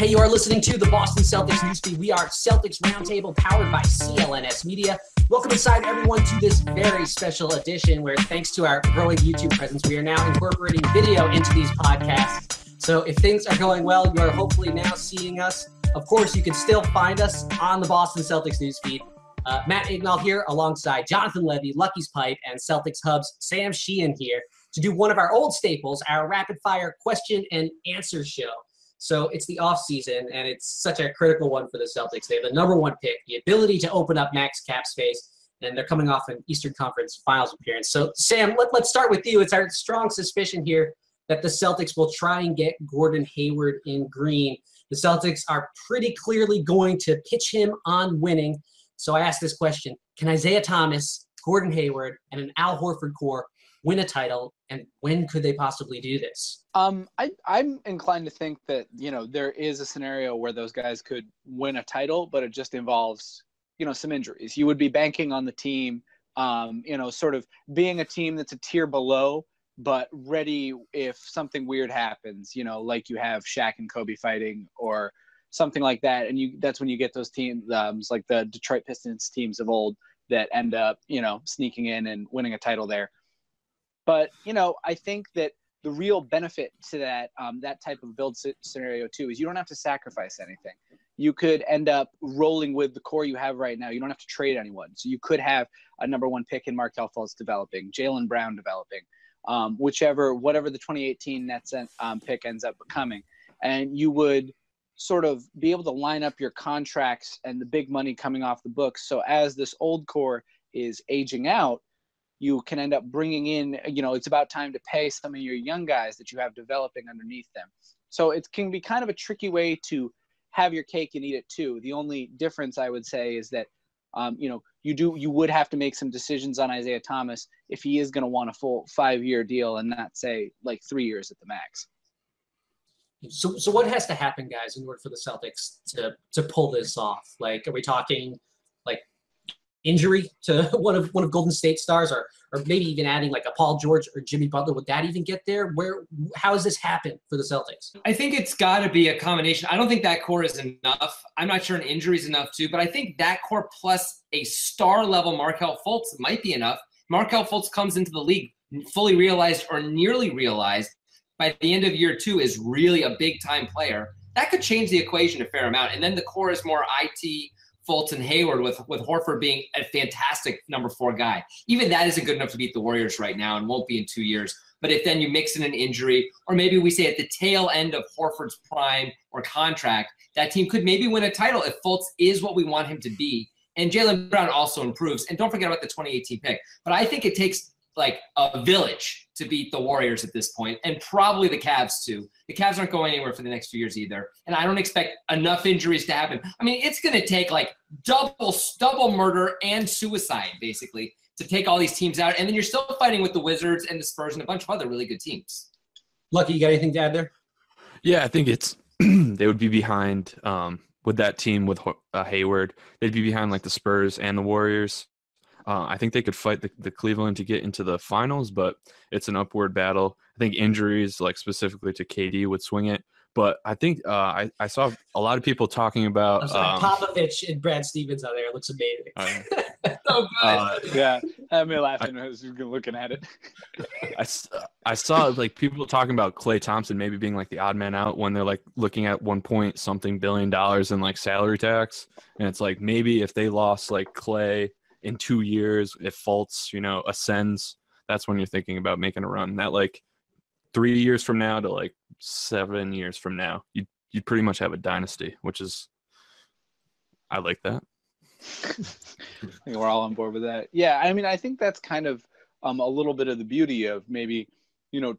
Hey, you are listening to the Boston Celtics newsfeed. We are Celtics Roundtable, powered by CLNS Media. Welcome inside, everyone, to this very special edition where, thanks to our growing YouTube presence, we are now incorporating video into these podcasts. So if things are going well, you are hopefully now seeing us. Of course, you can still find us on the Boston Celtics newsfeed. Matt Ignal here alongside Jonathan Levy, Lucky's Pipe, and Celtics Hub's Sam Sheehan here to do one of our old staples, our rapid-fire question and answer show. So it's the offseason, and it's such a critical one for the Celtics. They have the number one pick, the ability to open up max cap space, and they're coming off an Eastern Conference Finals appearance. So, Sam, let's start with you. It's our strong suspicion here that the Celtics will try and get Gordon Hayward in green. The Celtics are pretty clearly going to pitch him on winning. So I asked this question: can Isaiah Thomas, Gordon Hayward, and an Al Horford core win a title, and when could they possibly do this? I'm inclined to think that, there is a scenario where those guys could win a title, but it just involves, some injuries. You would be banking on the team, sort of being a team that's a tier below, but ready if something weird happens, like you have Shaq and Kobe fighting or something like that. And that's when you get those teams, like the Detroit Pistons teams of old that end up, sneaking in and winning a title there. But, I think that the real benefit to that type of build scenario, too, is you don't have to sacrifice anything. You could end up rolling with the core you have right now. You don't have to trade anyone. So you could have a number one pick in Markelle Fultz developing, Jaylen Brown developing, whatever the 2018 Nets pick ends up becoming. And you would sort of be able to line up your contracts and the big money coming off the books. So as this old core is aging out, you can end up bringing in, it's about time to pay some of your young guys that you have developing underneath them. So it can be kind of a tricky way to have your cake and eat it too. The only difference I would say is that, you would have to make some decisions on Isaiah Thomas if he is going to want a full 5-year deal and not say like 3 years at the max. So what has to happen, guys, in order for the Celtics to pull this off? Like, are we talking like injury to one of Golden State stars, or maybe even adding like a Paul George or Jimmy Butler? Would that even get there? How does this happen for the Celtics? I think it's got to be a combination. I don't think that core is enough. I'm not sure an injury is enough too, but I think that core plus a star level Markelle Fultz might be enough. Markelle Fultz comes into the league fully realized or nearly realized by the end of year 2 is really a big time player. That could change the equation a fair amount. And then the core is more IT, Fultz and Hayward, with Horford being a fantastic number 4 guy. Even that isn't good enough to beat the Warriors right now and won't be in 2 years. But if then you mix in an injury, or maybe we say at the tail end of Horford's prime or contract, that team could maybe win a title if Fultz is what we want him to be. And Jaylen Brown also improves. And don't forget about the 2018 pick. But I think it takes like a village to beat the Warriors at this point, and probably the Cavs too. The Cavs aren't going anywhere for the next few years either, and I don't expect enough injuries to happen. I mean, it's going to take like double murder and suicide basically to take all these teams out, and then you're still fighting with the Wizards and the Spurs and a bunch of other really good teams. Lucky, you got anything to add there? Yeah, I think it's they would be behind with that team with Hayward. They'd be behind like the Spurs and the Warriors. I think they could fight the Cleveland to get into the finals, but it's an upward battle. I think injuries, like specifically to KD, would swing it. But I think I saw a lot of people talking about Popovich and Brad Stevens out there. It looks amazing. So good. Yeah, I had me laughing as you were looking at it. I saw like people talking about Klay Thompson maybe being like the odd man out when they're like looking at $1 billion in like salary tax, and it's like maybe if they lost like Klay in 2 years, if Fultz, ascends, that's when you're thinking about making a run. That like 3 years from now to like 7 years from now, you'd pretty much have a dynasty, which is, I like that. I think we're all on board with that. Yeah, I mean, I think that's kind of a little bit of the beauty of maybe,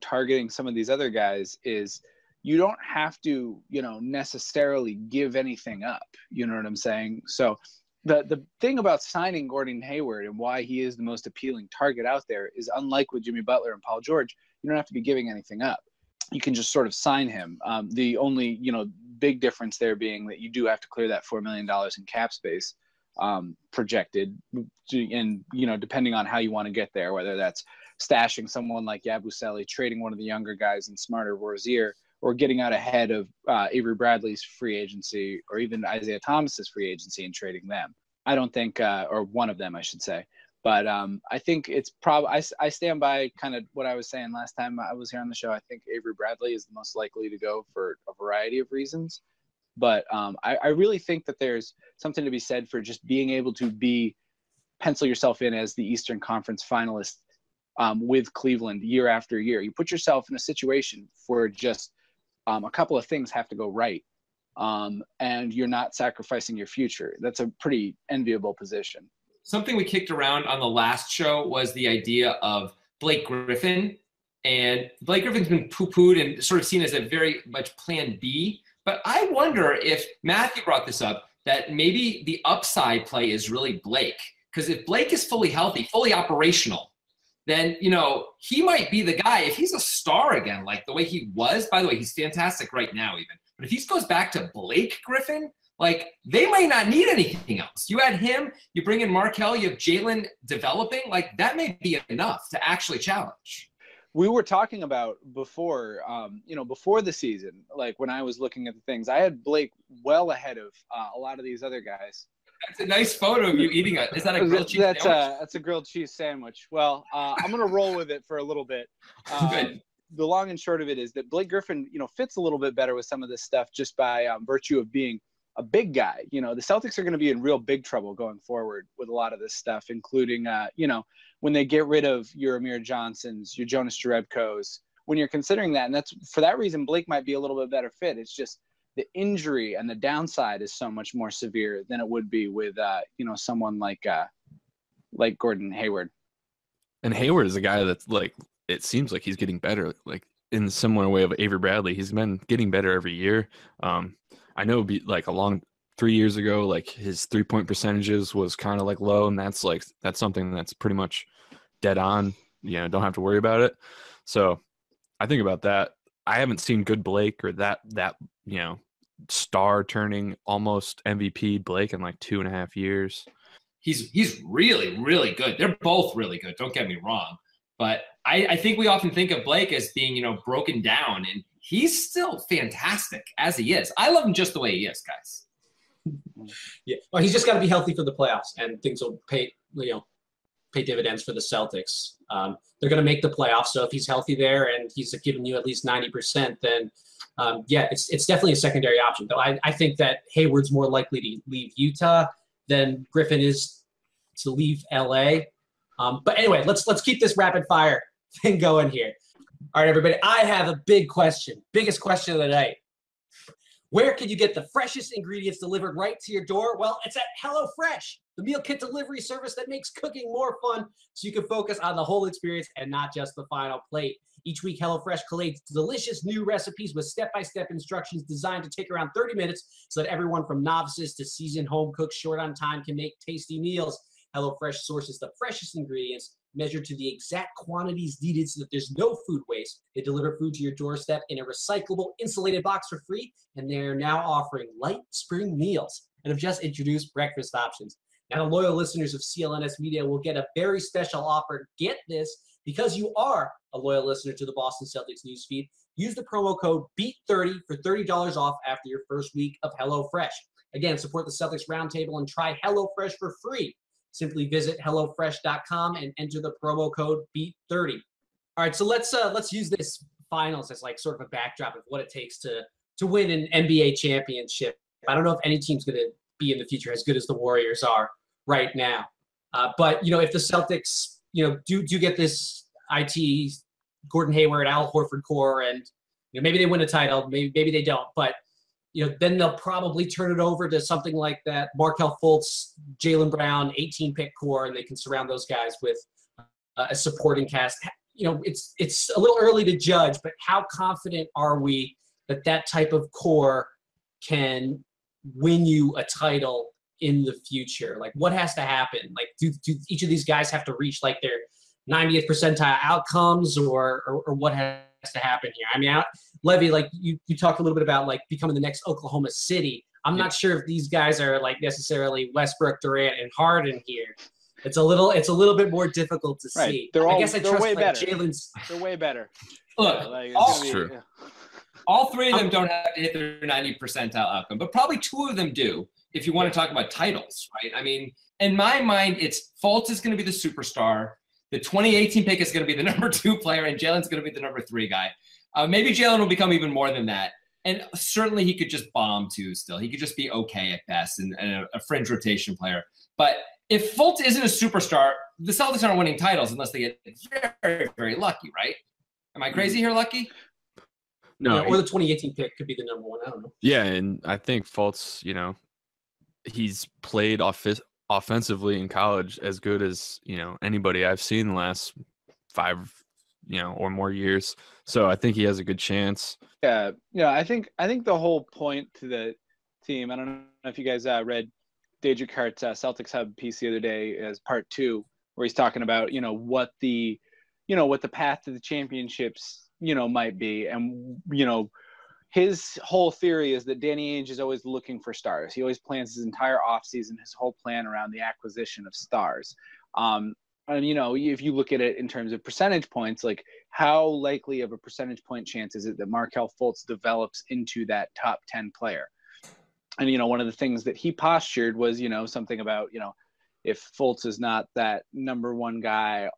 targeting some of these other guys is you don't have to, necessarily give anything up. You know what I'm saying? So the thing about signing Gordon Hayward and why he is the most appealing target out there is, unlike with Jimmy Butler and Paul George, you don't have to be giving anything up. You can just sort of sign him. The only, big difference there being that you do have to clear that $4 million in cap space projected. And, depending on how you want to get there, whether that's stashing someone like Yabusele, trading one of the younger guys in Smarter Rozier, or getting out ahead of Avery Bradley's free agency or even Isaiah Thomas's free agency and trading them. I don't think, or one of them, I should say. But I think it's probably, I stand by kind of what I was saying last time I was here on the show. I think Avery Bradley is the most likely to go for a variety of reasons. But I really think that there's something to be said for just being able to pencil yourself in as the Eastern Conference finalist with Cleveland year after year. You put yourself in a situation where just a couple of things have to go right. And you're not sacrificing your future. That's a pretty enviable position. Something we kicked around on the last show was the idea of Blake Griffin. And Blake Griffin's been poo-pooed and sort of seen as a very much plan B. But I wonder if Matthew brought this up, that maybe the upside play is really Blake. Because if Blake is fully healthy, fully operational, then, he might be the guy. If he's a star again, like the way he was, by the way, he's fantastic right now even. But if he goes back to Blake Griffin, like, they might not need anything else. You add him, you bring in Markelle, you have Jalen developing. Like, that may be enough to actually challenge. We were talking about before the season, like when I was looking at the things, I had Blake well ahead of a lot of these other guys. That's a nice photo of you eating it. Is that a grilled cheese sandwich? That's a grilled cheese sandwich. Well, I'm going to roll with it for a little bit. Good. The long and short of it is that Blake Griffin, fits a little bit better with some of this stuff just by virtue of being a big guy. The Celtics are going to be in real big trouble going forward with a lot of this stuff, including, when they get rid of your Amir Johnsons, your Jonas Jerebkos, when you're considering that. And that's for that reason, Blake might be a little bit better fit. It's just the injury and the downside is so much more severe than it would be with, someone like Gordon Hayward. And Hayward is a guy that's like, it seems like he's getting better, like in a similar way of Avery Bradley. He's been getting better every year. I know like along 3 years ago, like his 3-point percentages was kind of like low, and that's something that's pretty much dead on. Don't have to worry about it. So I think about that. I haven't seen good Blake or that star turning almost MVP Blake in like 2.5 years. He's really, really good. They're both really good. Don't get me wrong. But I think we often think of Blake as being, broken down, and he's still fantastic as he is. I love him just the way he is, guys. Yeah. Well, he's just got to be healthy for the playoffs, and things will pay dividends for the Celtics. They're going to make the playoffs, so if he's healthy there and he's giving you at least 90%, then it's definitely a secondary option. Though I think that Hayward's more likely to leave Utah than Griffin is to leave LA. But anyway, let's keep this rapid fire thing going here. All right, everybody, I have a big question, biggest question of the night. Where can you get the freshest ingredients delivered right to your door? Well, it's at HelloFresh, the meal kit delivery service that makes cooking more fun so you can focus on the whole experience and not just the final plate. Each week, HelloFresh collates delicious new recipes with step-by-step instructions designed to take around 30 minutes so that everyone from novices to seasoned home cooks short on time can make tasty meals. HelloFresh sources the freshest ingredients measured to the exact quantities needed so that there's no food waste. They deliver food to your doorstep in a recyclable, insulated box for free, and they're now offering light spring meals and have just introduced breakfast options. Now, the loyal listeners of CLNS Media will get a very special offer. Get this, because you are a loyal listener to the Boston Celtics newsfeed, use the promo code BEAT30 for $30 off after your first week of HelloFresh. Again, support the Celtics Roundtable and try HelloFresh for free. Simply visit HelloFresh.com and enter the promo code BEAT30. All right, so let's use this finals as like sort of a backdrop of what it takes to win an NBA championship. I don't know if any team's going to be in the future as good as the Warriors are right now. But if the Celtics, do get this IT Gordon Hayward, Al Horford core, and maybe they win a title, maybe they don't, but then they'll probably turn it over to something like that Markelle Fultz, Jaylen Brown, 18-pick core, and they can surround those guys with a supporting cast. It's a little early to judge, but how confident are we that type of core can win you a title in the future? Like, what has to happen? Like, do each of these guys have to reach like their 90th percentile outcomes, or what has to happen here? I mean, Levy, like you talked a little bit about like becoming the next Oklahoma City. I'm not sure if these guys are like necessarily Westbrook, Durant, and Harden here. It's a little bit more difficult to see. They're I guess I trust way like better. Jalen's. They're way better. Look, that's true. all three of them don't have to hit their 90 percentile outcome, but probably two of them do if you want to talk about titles, right? I mean, in my mind, it's Fultz is going to be the superstar. The 2018 pick is going to be the number 2 player, and Jalen's going to be the number 3 guy. Maybe Jalen will become even more than that. And certainly he could just bomb too still. He could just be okay at best and a fringe rotation player. But if Fultz isn't a superstar, the Celtics aren't winning titles unless they get very, very lucky, right? Am I crazy here, Lucky? No. Or the 2018 pick could be the number 1. I don't know. Yeah, and I think Fultz, he's played offensively in college as good as, anybody I've seen the last 5, or more years. So I think he has a good chance. Yeah. I think the whole point to the team, I don't know if you guys read Deja Cart's Celtics Hub piece the other day as part 2, where he's talking about, what the path to the championships, might be. And, his whole theory is that Danny Ainge is always looking for stars. He always plans his entire offseason, his whole plan around the acquisition of stars. And, if you look at it in terms of percentage points, like how likely of a percentage point chance is it that Markelle Fultz develops into that top 10 player? And, one of the things that he postured was, something about, if Fultz is not that number 1 guy,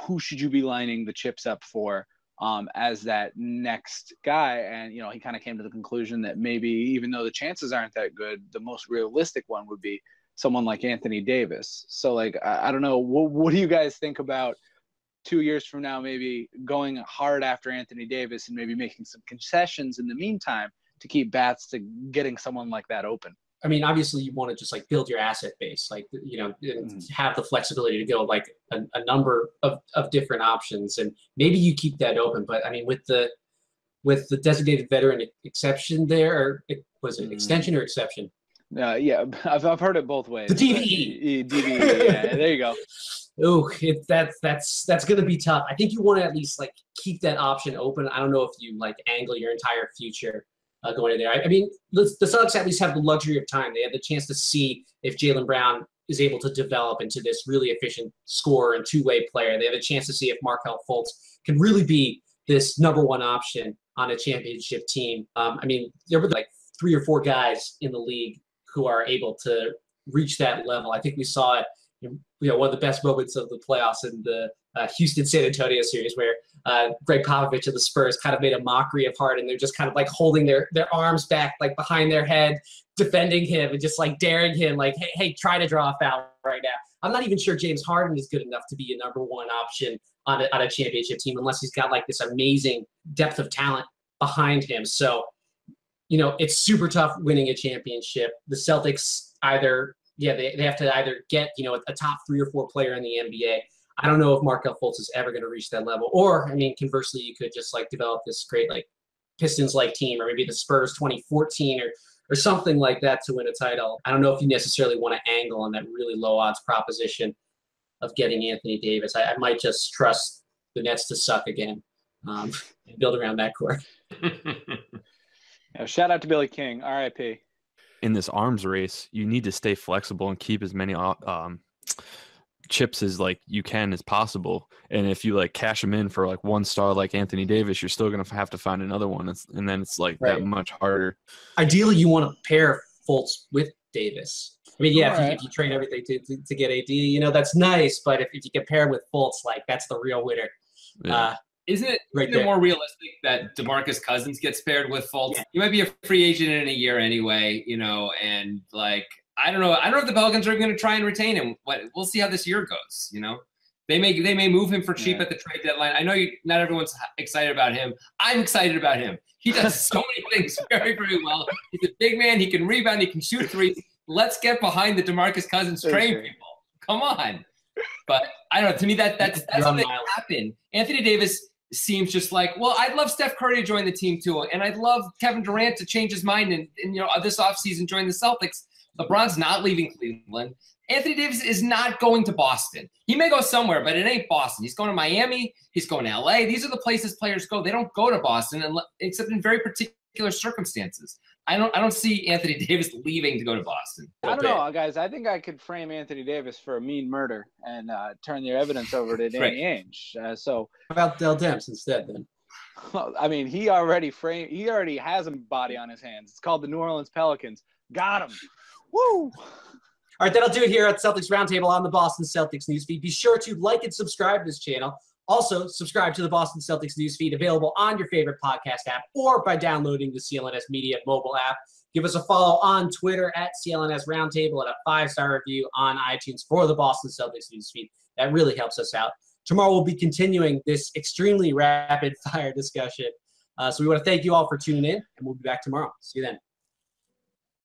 who should you be lining the chips up for as that next guy? And, he kind of came to the conclusion that maybe even though the chances aren't that good, the most realistic one would be someone like Anthony Davis. So, like, I don't know, what do you guys think about 2 years from now, maybe going hard after Anthony Davis and maybe making some concessions in the meantime to keep bats to getting someone like that open? I mean, obviously you want to just like build your asset base, like, have the flexibility to go like a number of different options, and maybe you keep that open. But I mean, with the designated veteran exception there, or was it extension or exception? Yeah, I've heard it both ways. The DVE. DVE, yeah, there you go. Oh, that's going to be tough. I think you want to at least like keep that option open. I don't know if you like angle your entire future going in there. I mean, the Celtics at least have the luxury of time. They have the chance to see if Jaylen Brown is able to develop into this really efficient scorer and two-way player. They have a chance to see if Markelle Fultz can really be this number 1 option on a championship team. I mean, there were like 3 or 4 guys in the league who are able to reach that level. I think we saw it in, one of the best moments of the playoffs in the Houston-San Antonio series, where Greg Popovich of the Spurs kind of made a mockery of Harden. They're just kind of like holding their arms back, like behind their head, defending him and just like daring him, like, hey, try to draw a foul right now. I'm not even sure James Harden is good enough to be a number 1 option on a championship team unless he's got like this amazing depth of talent behind him. So, it's super tough winning a championship. The Celtics they have to either get, a top 3 or 4 player in the NBA. I don't know if Markelle Fultz is ever going to reach that level. Or, I mean, conversely, you could just like develop this great like Pistons-like team, or maybe the Spurs 2014 or something like that to win a title. I don't know if you necessarily want to angle on that really low odds proposition of getting Anthony Davis. I might just trust the Nets to suck again and build around that core. Yeah, shout out to Billy King, RIP. In this arms race, you need to stay flexible and keep as many chips as like you can as possible. And if you like cash them in for like 1 star like Anthony Davis, you're still gonna have to find another one, and then it's like that much harder. Ideally, you want to pair Fultz with Davis. I mean, if you train everything to get AD, that's nice. But if you can pair with Fultz, like that's the real winner. Yeah. Isn't it more realistic that DeMarcus Cousins gets paired with Fultz? Yeah. He might be a free agent in a year anyway, and like I don't know if the Pelicans are going to try and retain him. We'll see how this year goes. They may move him for cheap at the trade deadline. I know not everyone's excited about him. I'm excited about him. He does so many things very, very well. He's a big man. He can rebound. He can shoot threes. Let's get behind the DeMarcus Cousins train, people. Come on. But I don't know. To me, that's something that happened. Anthony Davis seems just like, well, I'd love Steph Curry to join the team too, and I'd love Kevin Durant to change his mind and this offseason join the Celtics. LeBron's not leaving Cleveland. Anthony Davis is not going to Boston. He may go somewhere, but it ain't Boston. He's going to Miami. He's going to LA. These are the places players go. They don't go to Boston except in very particular circumstances. I don't see Anthony Davis leaving to go to Boston. I don't know, guys. I think I could frame Anthony Davis for a mean murder and turn the evidence over to Danny Ainge. So how about Dell Demps instead then? I mean, he already has a body on his hands. It's called the New Orleans Pelicans. Got him. Woo! All right, that'll do it here at Celtics Roundtable on the Boston Celtics newsfeed. Be sure to like and subscribe to this channel. Also, subscribe to the Boston Celtics newsfeed, available on your favorite podcast app or by downloading the CLNS Media mobile app. Give us a follow on Twitter at CLNS Roundtable and a 5-star review on iTunes for the Boston Celtics newsfeed. That really helps us out. Tomorrow we'll be continuing this extremely rapid-fire discussion. So we want to thank you all for tuning in, and we'll be back tomorrow. See you then.